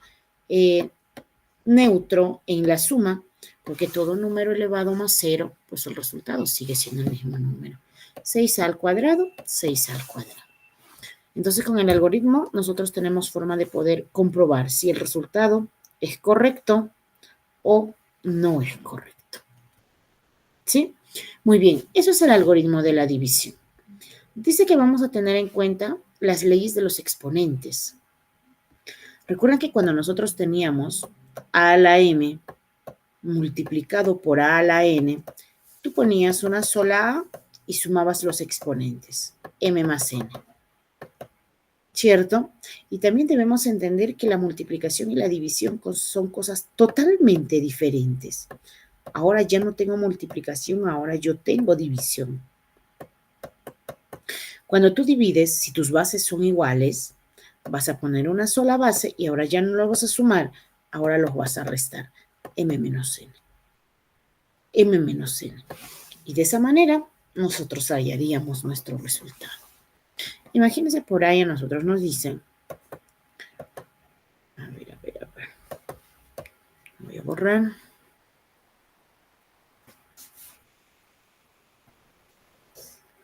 neutro en la suma, porque todo número elevado más 0, pues el resultado sigue siendo el mismo número. 6a al cuadrado, 6a al cuadrado. Entonces, con el algoritmo, nosotros tenemos forma de poder comprobar si el resultado es correcto o no es correcto. ¿Sí? Muy bien, eso es el algoritmo de la división. Dice que vamos a tener en cuenta las leyes de los exponentes. Recuerden que cuando nosotros teníamos a a la m multiplicado por a a la n, tú ponías una sola a y sumabas los exponentes, m más n. ¿Cierto? Y también debemos entender que la multiplicación y la división son cosas totalmente diferentes. Ahora ya no tengo multiplicación, ahora yo tengo división. Cuando tú divides, si tus bases son iguales, vas a poner una sola base y ahora ya no lo vas a sumar, ahora los vas a restar. M menos n. M menos n. Y de esa manera, nosotros hallaríamos nuestro resultado. Imagínense por ahí a nosotros nos dicen, a ver, voy a borrar.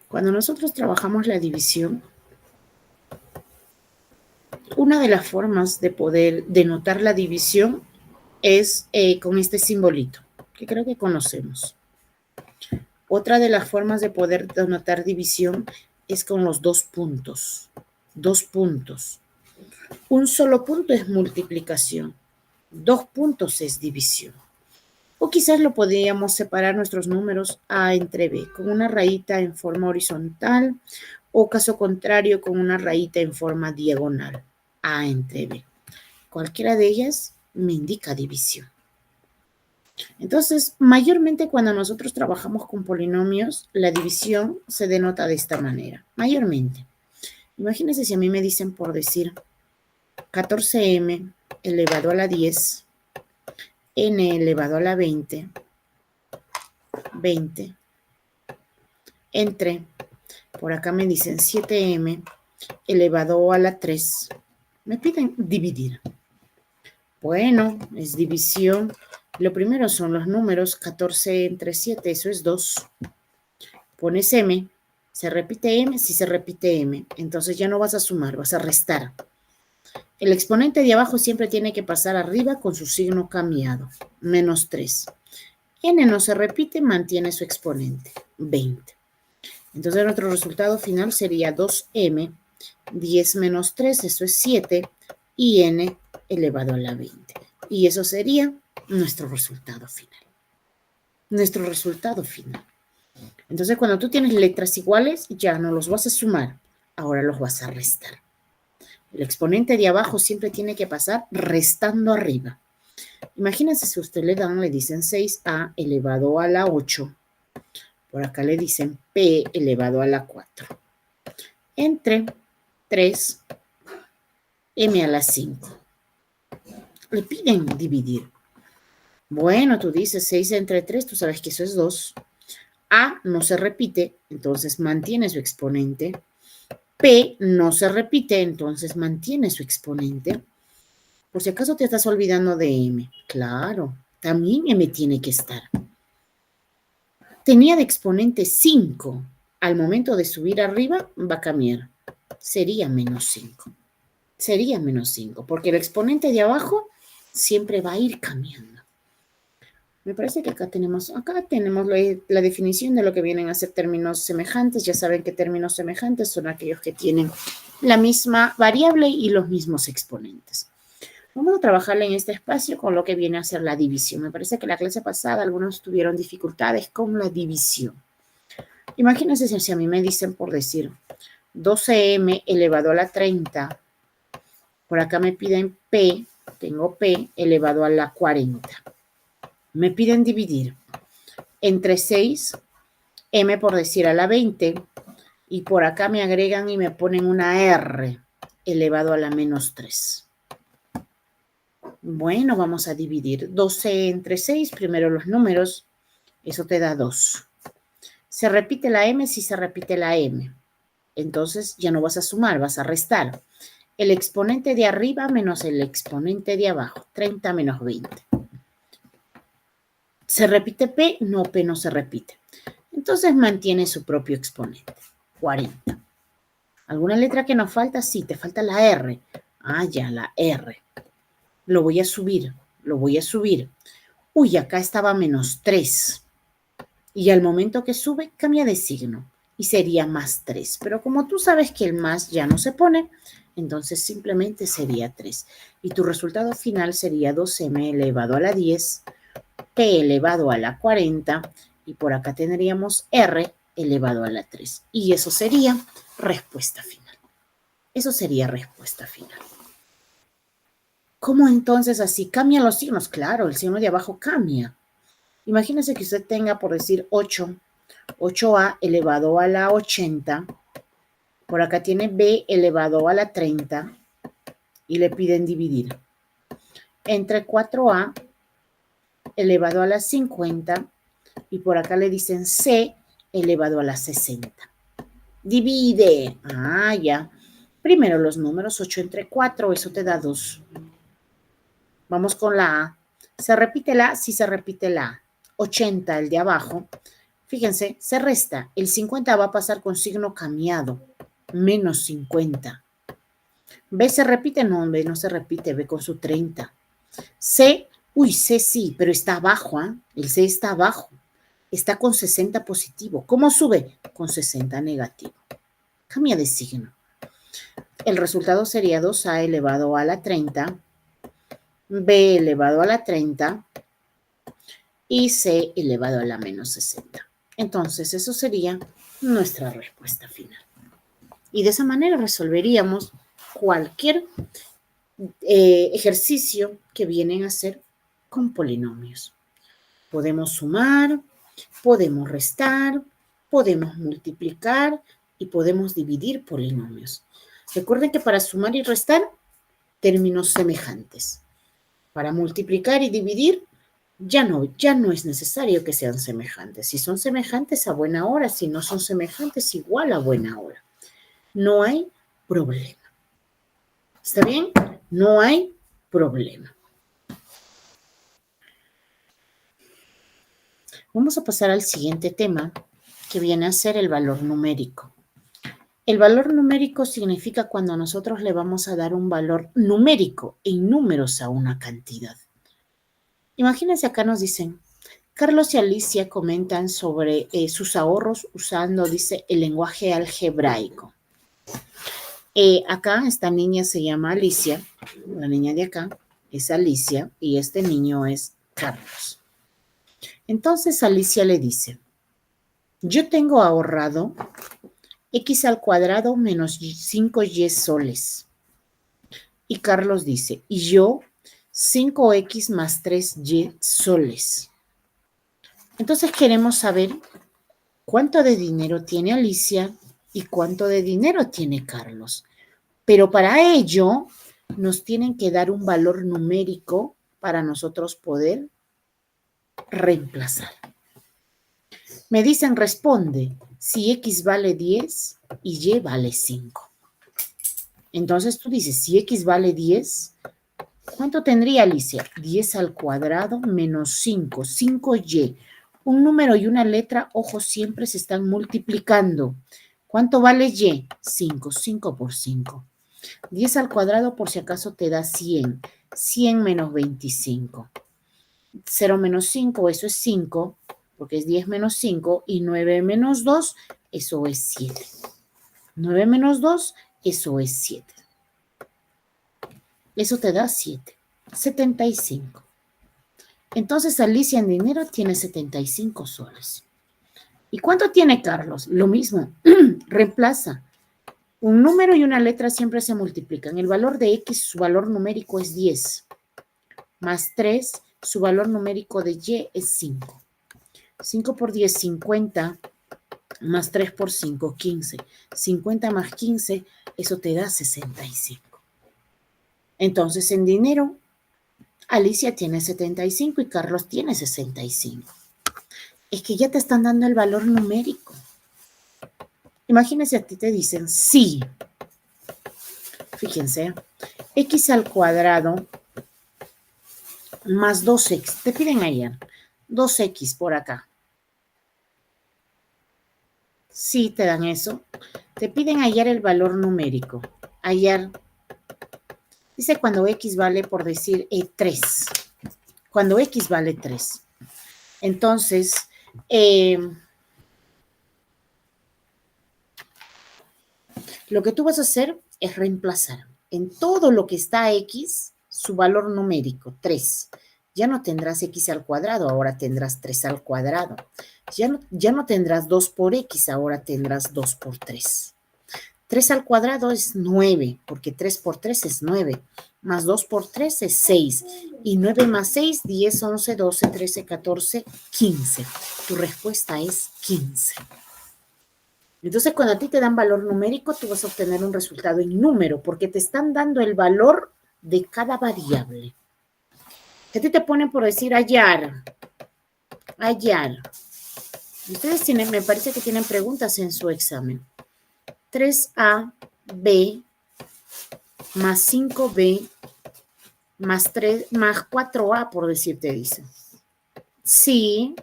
Cuando nosotros trabajamos la división, una de las formas de poder denotar la división es con este simbolito, que creo que conocemos. Otra de las formas de poder denotar división es con los 2 puntos. 2 puntos. Un solo punto es multiplicación. 2 puntos es división. O quizás lo podríamos separar nuestros números A entre B, con una rayita en forma horizontal, o caso contrario, con una rayita en forma diagonal, A entre B. Cualquiera de ellas me indica división. Entonces, mayormente cuando nosotros trabajamos con polinomios, la división se denota de esta manera, mayormente. Imagínense si a mí me dicen por decir 14m elevado a la 10, n elevado a la 20, entre, por acá me dicen 7m elevado a la 3, me piden dividir. Bueno, es división. Lo primero son los números, 14 entre 7, eso es 2. Pones m, se repite m, si se repite m, entonces ya no vas a sumar, vas a restar. El exponente de abajo siempre tiene que pasar arriba con su signo cambiado, menos 3. n no se repite, mantiene su exponente, 20. Entonces nuestro resultado final sería 2m, 10 menos 3, eso es 7, y n elevado a la 20. Y eso sería nuestro resultado final. Nuestro resultado final. Entonces, cuando tú tienes letras iguales, ya no los vas a sumar, ahora los vas a restar. El exponente de abajo siempre tiene que pasar restando arriba. Imagínense si usted le dicen 6a elevado a la 8. Por acá le dicen p elevado a la 4. Entre 3, m a la 5. Le piden dividir. Bueno, tú dices 6 entre 3, tú sabes que eso es 2. A no se repite, entonces mantiene su exponente. P no se repite, entonces mantiene su exponente. Por si acaso te estás olvidando de M. Claro, también M tiene que estar. Tenía de exponente 5. Al momento de subir arriba, va a cambiar. Sería menos 5. Sería menos 5, porque el exponente de abajo siempre va a ir cambiando. Me parece que acá tenemos la definición de lo que vienen a ser términos semejantes. Ya saben que términos semejantes son aquellos que tienen la misma variable y los mismos exponentes. Vamos a trabajar en este espacio con lo que viene a ser la división. Me parece que la clase pasada algunos tuvieron dificultades con la división. Imagínense si a mí me dicen por decir 12m elevado a la 30. Por acá me piden p, tengo p elevado a la 40. Me piden dividir entre 6, m por decir a la 20, y por acá me agregan y me ponen una r elevado a la menos 3. Bueno, vamos a dividir 12 entre 6, primero los números, eso te da 2. Se repite la m, si se repite la m. Entonces ya no vas a sumar, vas a restar. El exponente de arriba menos el exponente de abajo, 30 menos 20. ¿Se repite P? No, P no se repite. Entonces mantiene su propio exponente, 40. ¿Alguna letra que nos falta? Sí, te falta la R. Ah, ya, la R. Lo voy a subir, lo voy a subir. Uy, acá estaba menos 3. Y al momento que sube, cambia de signo. Y sería más 3. Pero como tú sabes que el más ya no se pone, entonces simplemente sería 3. Y tu resultado final sería 2m elevado a la 10, p elevado a la 40, y por acá tendríamos r elevado a la 3. Y eso sería respuesta final. Eso sería respuesta final. ¿Cómo entonces así cambian los signos? Claro, el signo de abajo cambia. Imagínese que usted tenga, por decir, 8a elevado a la 80. Por acá tiene b elevado a la 30 y le piden dividir. Entre 4a elevado a la 50 y por acá le dicen c elevado a la 60. Divide. Ah, ya. Primero los números 8 entre 4, eso te da 2. Vamos con la A. ¿Se repite la A? Sí, se repite la A. 80, el de abajo. Fíjense, se resta. El 50 va a pasar con signo cambiado. Menos 50. B se repite, no, B no se repite, B con su 30. C, uy, C sí, pero está abajo, ¿ah? El C está abajo. Está con 60 positivo. ¿Cómo sube? Con 60 negativo. Cambia de signo. El resultado sería 2A elevado a la 30, B elevado a la 30 y C elevado a la menos 60. Entonces, eso sería nuestra respuesta final. Y de esa manera resolveríamos cualquier ejercicio que vienen a hacer con polinomios. Podemos sumar, podemos restar, podemos multiplicar y podemos dividir polinomios. Recuerden que para sumar y restar, términos semejantes. Para multiplicar y dividir, ya no es necesario que sean semejantes. Si son semejantes, a buena hora. Si no son semejantes, igual a buena hora. No hay problema. ¿Está bien? No hay problema. Vamos a pasar al siguiente tema, que viene a ser el valor numérico. El valor numérico significa cuando nosotros le vamos a dar un valor numérico en números a una cantidad. Imagínense, acá nos dicen, Carlos y Alicia comentan sobre sus ahorros usando, dice, el lenguaje algebraico. Acá esta niña se llama Alicia, la niña de acá es Alicia y este niño es Carlos. Entonces Alicia le dice, yo tengo ahorrado x al cuadrado menos 5y soles. Y Carlos dice, y yo 5x más 3y soles. Entonces queremos saber cuánto de dinero tiene Alicia y cuánto de dinero tiene Carlos. Pero para ello nos tienen que dar un valor numérico para nosotros poder reemplazar. Me dicen, responde, si x vale 10 y y vale 5. Entonces tú dices, si x vale 10, ¿cuánto tendría Alicia? 10 al cuadrado menos 5, 5y. Un número y una letra, ojo, siempre se están multiplicando. ¿Cuánto vale y? 5, 5 por 5. 10 al cuadrado por si acaso te da 100. 100 menos 25. 0 menos 5, eso es 5, porque es 10 menos 5. Y 9 menos 2, eso es 7. 9 menos 2, eso es 7. Eso te da 7. 75. Entonces Alicia en dinero tiene 75 soles. ¿Y cuánto tiene Carlos? Lo mismo. Reemplaza. Un número y una letra siempre se multiplican. El valor de X, su valor numérico es 10. Más 3, su valor numérico de Y es 5. 5 por 10, 50. Más 3 por 5, 15. 50 más 15, eso te da 65. Entonces, en dinero, Alicia tiene 75 y Carlos tiene 65. Es que ya te están dando el valor numérico. Imagínense, a ti te dicen, sí. Fíjense, x al cuadrado más 2x. Te piden ayer 2x por acá. Sí, te dan eso. Te piden hallar el valor numérico. Hallar. Dice cuando x vale, por decir, 3. Cuando x vale 3. Entonces, lo que tú vas a hacer es reemplazar en todo lo que está x su valor numérico, 3. Ya no tendrás x al cuadrado, ahora tendrás 3 al cuadrado. Ya no tendrás 2 por x, ahora tendrás 2 por 3. 3 al cuadrado es 9, porque 3 por 3 es 9, más 2 por 3 es 6, y 9 más 6, 10, 11, 12, 13, 14, 15. Tu respuesta es 15. Entonces, cuando a ti te dan valor numérico, tú vas a obtener un resultado en número, porque te están dando el valor de cada variable. Si a ti te ponen por decir hallar. Ustedes tienen, me parece que tienen preguntas en su examen. 3AB más 5B más 4A, por decirte, dice. Sí.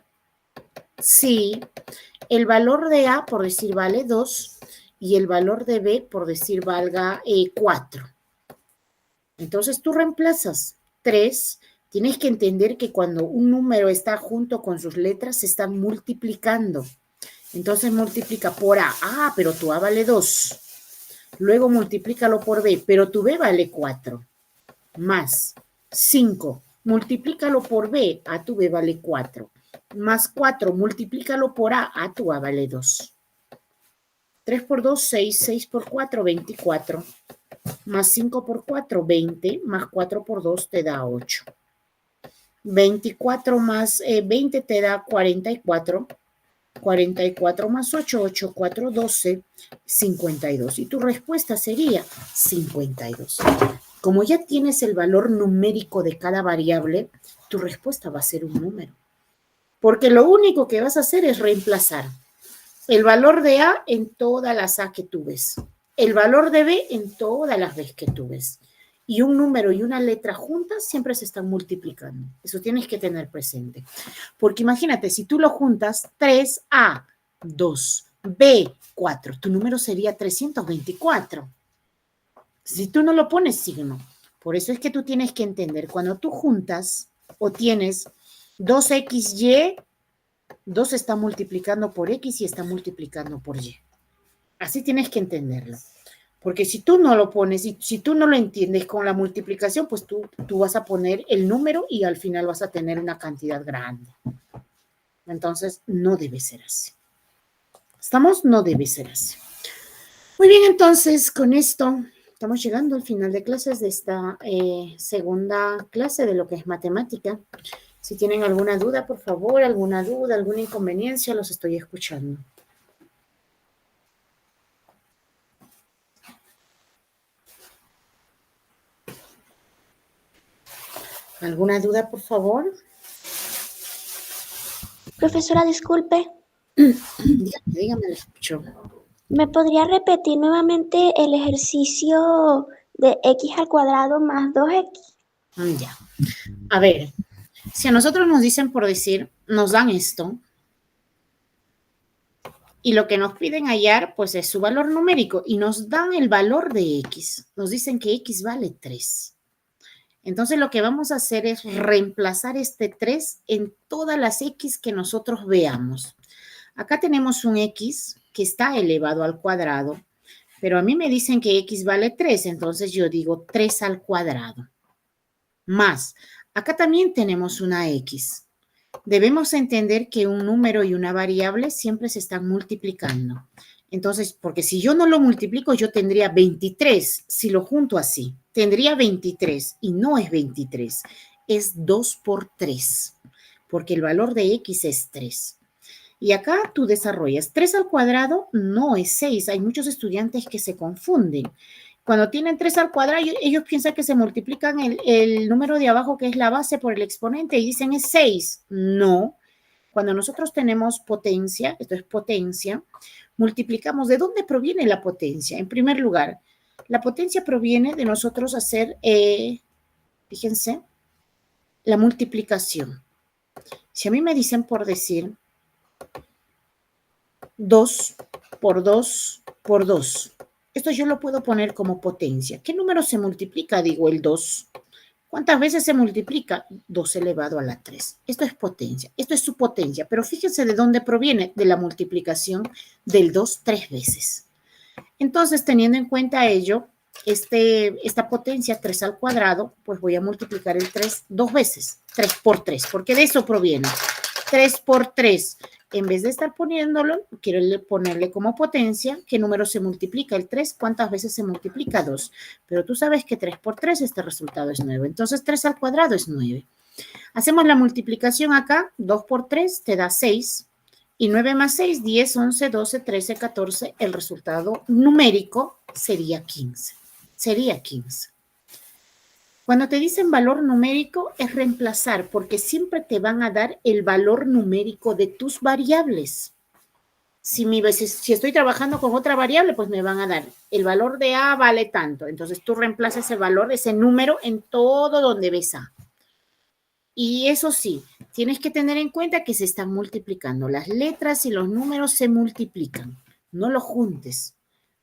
El valor de A, por decir, vale 2, y el valor de B, por decir, valga 4. Entonces, tú reemplazas 3. Tienes que entender que cuando un número está junto con sus letras, se están multiplicando. Entonces, multiplica por A. Ah, pero tu A vale 2. Luego, multiplícalo por B, pero tu B vale 4. Más 5. Multiplícalo por B, a tu B vale 4. Más 4, multiplícalo por A tu A vale 2. 3 por 2, 6, 6 por 4, 24. Más 5 por 4, 20, más 4 por 2 te da 8. 24 más 20 te da 44. 44 más 8, 8, 4, 12, 52. Y tu respuesta sería 52. Como ya tienes el valor numérico de cada variable, tu respuesta va a ser un número. Porque lo único que vas a hacer es reemplazar el valor de A en todas las A que tú ves, el valor de B en todas las B que tú ves. Y un número y una letra juntas siempre se están multiplicando. Eso tienes que tener presente. Porque imagínate, si tú lo juntas, 3A, 2B, 4, tu número sería 324. Si tú no lo pones signo. Por eso es que tú tienes que entender, cuando tú juntas o tienes 2XY, 2 está multiplicando por X y está multiplicando por Y. Así tienes que entenderlo. Porque si tú no lo pones, si tú no lo entiendes con la multiplicación, pues tú vas a poner el número y al final vas a tener una cantidad grande. Entonces, no debe ser así. ¿Estamos? No debe ser así. Muy bien, entonces, con esto estamos llegando al final de clases de esta segunda clase de lo que es matemática. Si tienen alguna duda, por favor, alguna inconveniencia, los estoy escuchando. ¿Alguna duda, por favor? Profesora, disculpe. Dígame, lo escucho. ¿Me podría repetir nuevamente el ejercicio de x al cuadrado más 2x? Ya. A ver, si a nosotros nos dicen por decir, nos dan esto, y lo que nos piden hallar, pues es su valor numérico, y nos dan el valor de x. Nos dicen que x vale 3. Entonces lo que vamos a hacer es reemplazar este 3 en todas las x que nosotros veamos. Acá tenemos un x que está elevado al cuadrado, pero a mí me dicen que x vale 3, entonces yo digo 3 al cuadrado. Más, acá también tenemos una x. Debemos entender que un número y una variable siempre se están multiplicando. Entonces, porque si yo no lo multiplico, yo tendría 23. Si lo junto así, tendría 23 y no es 23, es 2 por 3, porque el valor de x es 3. Y acá tú desarrollas 3 al cuadrado, no es 6. Hay muchos estudiantes que se confunden. Cuando tienen 3 al cuadrado, ellos piensan que se multiplican el número de abajo, que es la base, por el exponente, y dicen es 6. No. Cuando nosotros tenemos potencia, esto es potencia, multiplicamos. ¿De dónde proviene la potencia? En primer lugar, la potencia proviene de nosotros hacer, fíjense, la multiplicación. Si a mí me dicen por decir 2 por 2 por 2. Esto yo lo puedo poner como potencia. ¿Qué número se multiplica? Digo, el 2. ¿Cuántas veces se multiplica? 2 elevado a la 3. Esto es potencia. Esto es su potencia. Pero fíjense de dónde proviene. De la multiplicación del 2 3 veces. Entonces, teniendo en cuenta ello, esta potencia 3 al cuadrado, pues voy a multiplicar el 3 2 veces. 3 por 3, porque de eso proviene. 3 por 3. En vez de estar poniéndolo, quiero ponerle como potencia qué número se multiplica. El 3, ¿cuántas veces se multiplica? 2. Pero tú sabes que 3 por 3, este resultado es 9. Entonces, 3 al cuadrado es 9. Hacemos la multiplicación acá. 2 por 3 te da 6. Y 9 más 6, 10, 11, 12, 13, 14. El resultado numérico sería 15. Sería 15. Cuando te dicen valor numérico es reemplazar, porque siempre te van a dar el valor numérico de tus variables. Si estoy trabajando con otra variable, pues me van a dar el valor de A vale tanto. Entonces tú reemplazas ese valor, ese número en todo donde ves A. Y eso sí, tienes que tener en cuenta que se están multiplicando. Las letras y los números se multiplican. No los juntes.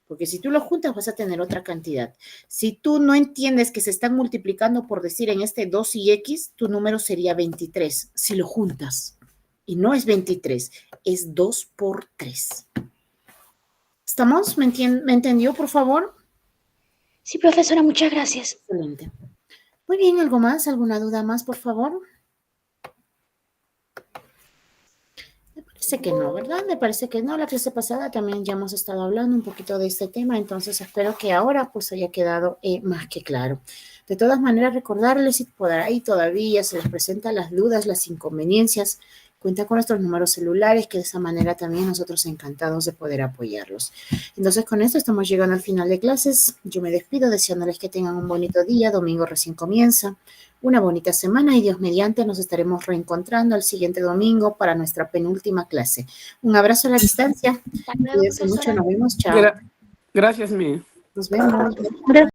Porque si tú lo juntas vas a tener otra cantidad. Si tú no entiendes que se están multiplicando, por decir en este 2 y X, tu número sería 23. Si lo juntas. Y no es 23, es 2 por 3. ¿Estamos? ¿Me entendió, por favor? Sí, profesora, muchas gracias. Excelente. Muy bien, ¿algo más? ¿Alguna duda más, por favor? Me parece que no, ¿verdad? Me parece que no. La clase pasada también ya hemos estado hablando un poquito de este tema, entonces espero que ahora pues haya quedado más que claro. De todas maneras, recordarles si por ahí todavía se les presentan las dudas, las inconveniencias, cuenta con nuestros números celulares, que de esa manera también nosotros encantados de poder apoyarlos. Entonces, con esto estamos llegando al final de clases. Yo me despido deseándoles que tengan un bonito día. Domingo recién comienza. Una bonita semana y Dios mediante nos estaremos reencontrando el siguiente domingo para nuestra penúltima clase. Un abrazo a la distancia. Hasta luego, Cuídense mucho. profesora. Nos vemos. Chao. Gracias, Mi. Nos vemos.